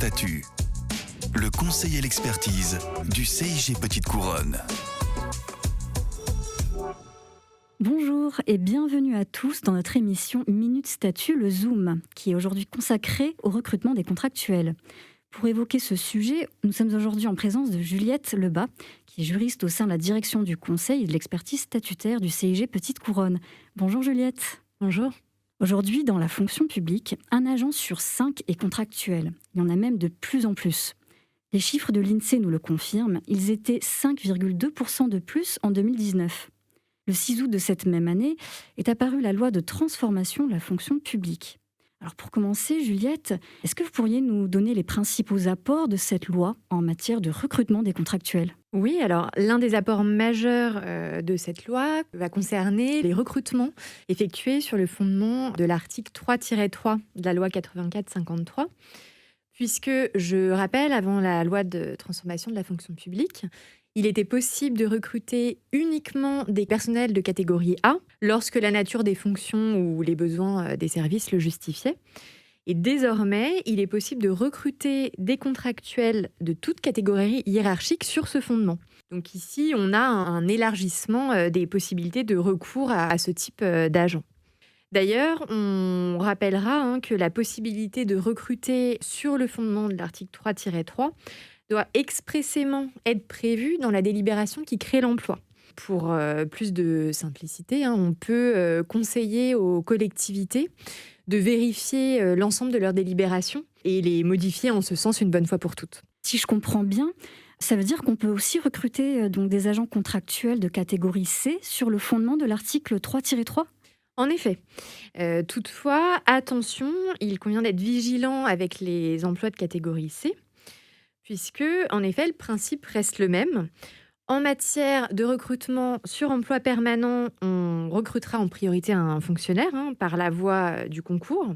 Statut, le conseil et l'expertise du CIG Petite Couronne. Bonjour et bienvenue à tous dans notre émission Minute Statut, le Zoom, qui est aujourd'hui consacrée au recrutement des contractuels. Pour évoquer ce sujet, nous sommes aujourd'hui en présence de Juliette Lebas, qui est juriste au sein de la direction du conseil et de l'expertise statutaire du CIG Petite Couronne. Bonjour Juliette. Bonjour. Aujourd'hui, dans la fonction publique, un agent sur 5 est contractuel. Il y en a même de plus en plus. Les chiffres de l'INSEE nous le confirment, ils étaient 5,2% de plus en 2019. Le 6 août de cette même année est apparue la loi de transformation de la fonction publique. Alors pour commencer, Juliette, est-ce que vous pourriez nous donner les principaux apports de cette loi en matière de recrutement des contractuels ? Oui, alors l'un des apports majeurs de cette loi va concerner les recrutements effectués sur le fondement de l'article 3-3 de la loi 84-53, puisque, je rappelle, avant la loi de transformation de la fonction publique, il était possible de recruter uniquement des personnels de catégorie A lorsque la nature des fonctions ou les besoins des services le justifiaient. Et désormais, il est possible de recruter des contractuels de toute catégorie hiérarchique sur ce fondement. Donc ici, on a un élargissement des possibilités de recours à ce type d'agent. D'ailleurs, on rappellera que la possibilité de recruter sur le fondement de l'article 3-3 doit expressément être prévue dans la délibération qui crée l'emploi. Pour plus de simplicité, on peut conseiller aux collectivités de vérifier l'ensemble de leurs délibérations et les modifier en ce sens une bonne fois pour toutes. Si je comprends bien, ça veut dire qu'on peut aussi recruter donc des agents contractuels de catégorie C sur le fondement de l'article 3-3 ? En effet. Toutefois, attention, il convient d'être vigilant avec les emplois de catégorie C, puisque, en effet, le principe reste le même. En matière de recrutement sur emploi permanent, on recrutera en priorité un fonctionnaire par la voie du concours.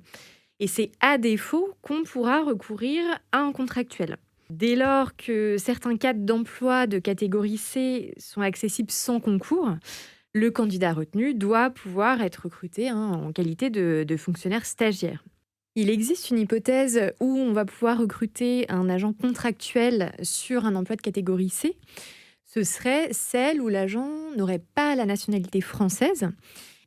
Et c'est à défaut qu'on pourra recourir à un contractuel. Dès lors que certains cadres d'emploi de catégorie C sont accessibles sans concours, le candidat retenu doit pouvoir être recruté en qualité de fonctionnaire stagiaire. Il existe une hypothèse où on va pouvoir recruter un agent contractuel sur un emploi de catégorie C. Ce serait celle où l'agent n'aurait pas la nationalité française,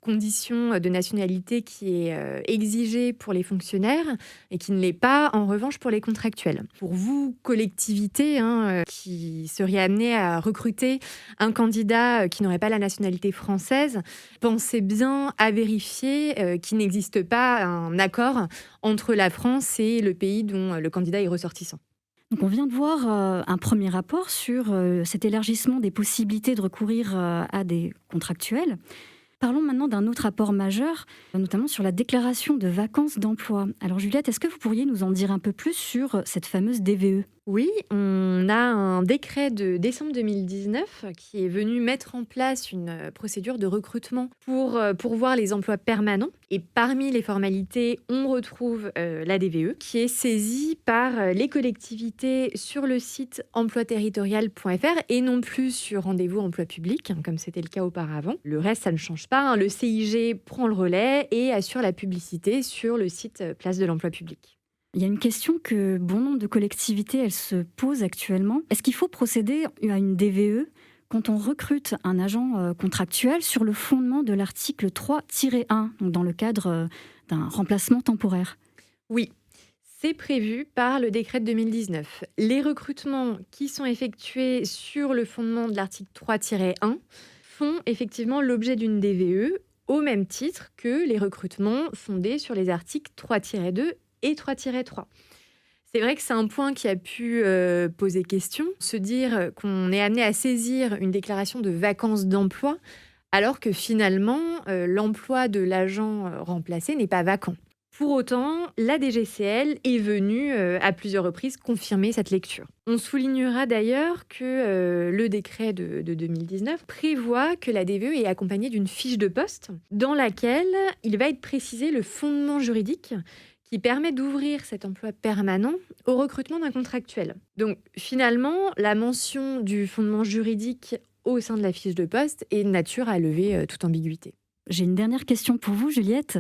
condition de nationalité qui est exigée pour les fonctionnaires et qui ne l'est pas en revanche pour les contractuels. Pour vous, collectivité qui seriez amenée à recruter un candidat qui n'aurait pas la nationalité française, pensez bien à vérifier qu'il n'existe pas un accord entre la France et le pays dont le candidat est ressortissant. Donc on vient de voir un premier rapport sur cet élargissement des possibilités de recourir à des contractuels. Parlons maintenant d'un autre apport majeur, notamment sur la déclaration de vacances d'emploi. Alors Juliette, est-ce que vous pourriez nous en dire un peu plus sur cette fameuse DVE ? Oui, on a un décret de décembre 2019 qui est venu mettre en place une procédure de recrutement pour pourvoir les emplois permanents. Et parmi les formalités, on retrouve la DVE qui est saisie par les collectivités sur le site emploiterritorial.fr et non plus sur rendez-vous emploi public, comme c'était le cas auparavant. Le reste, ça ne change pas. Le CIG prend le relais et assure la publicité sur le site Place de l'emploi public. Il y a une question que bon nombre de collectivités elles se posent actuellement. Est-ce qu'il faut procéder à une DVE quand on recrute un agent contractuel sur le fondement de l'article 3-1, donc dans le cadre d'un remplacement temporaire ? Oui, c'est prévu par le décret de 2019. Les recrutements qui sont effectués sur le fondement de l'article 3-1 font effectivement l'objet d'une DVE au même titre que les recrutements fondés sur les articles 3-2 et 3-3. C'est vrai que c'est un point qui a pu poser question, se dire qu'on est amené à saisir une déclaration de vacances d'emploi alors que finalement l'emploi de l'agent remplacé n'est pas vacant. Pour autant, la DGCL est venue à plusieurs reprises confirmer cette lecture. On soulignera d'ailleurs que le décret de 2019 prévoit que la DVE est accompagnée d'une fiche de poste dans laquelle il va être précisé le fondement juridique qui permet d'ouvrir cet emploi permanent au recrutement d'un contractuel. Donc finalement, la mention du fondement juridique au sein de la fiche de poste est de nature à lever toute ambiguïté. J'ai une dernière question pour vous, Juliette.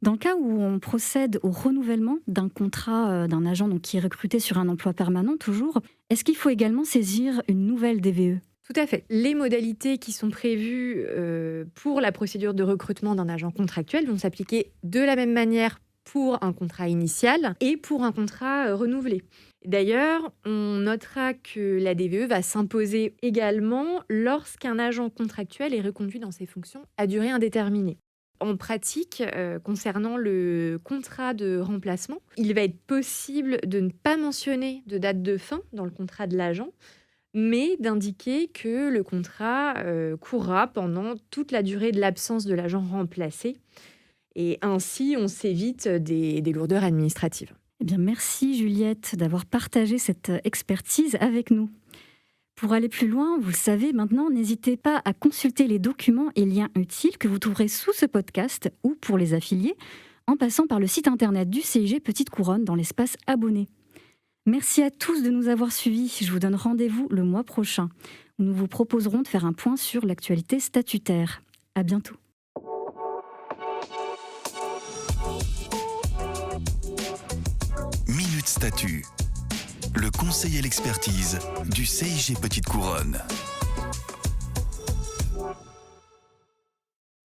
Dans le cas où on procède au renouvellement d'un contrat d'un agent donc, qui est recruté sur un emploi permanent toujours, est-ce qu'il faut également saisir une nouvelle DVE ? Tout à fait. Les modalités qui sont prévues pour la procédure de recrutement d'un agent contractuel vont s'appliquer de la même manière pour un contrat initial et pour un contrat renouvelé. D'ailleurs, on notera que la DVE va s'imposer également lorsqu'un agent contractuel est reconduit dans ses fonctions à durée indéterminée. En pratique, concernant le contrat de remplacement, il va être possible de ne pas mentionner de date de fin dans le contrat de l'agent, mais d'indiquer que le contrat courra pendant toute la durée de l'absence de l'agent remplacé. Et ainsi, on s'évite des lourdeurs administratives. Eh bien, merci Juliette d'avoir partagé cette expertise avec nous. Pour aller plus loin, vous le savez maintenant, n'hésitez pas à consulter les documents et liens utiles que vous trouverez sous ce podcast ou pour les affiliés, en passant par le site internet du CIG Petite Couronne dans l'espace abonnés. Merci à tous de nous avoir suivis. Je vous donne rendez-vous le mois prochain, où nous vous proposerons de faire un point sur l'actualité statutaire. À bientôt. Minute Statut. Le conseil et l'expertise du CIG Petite Couronne.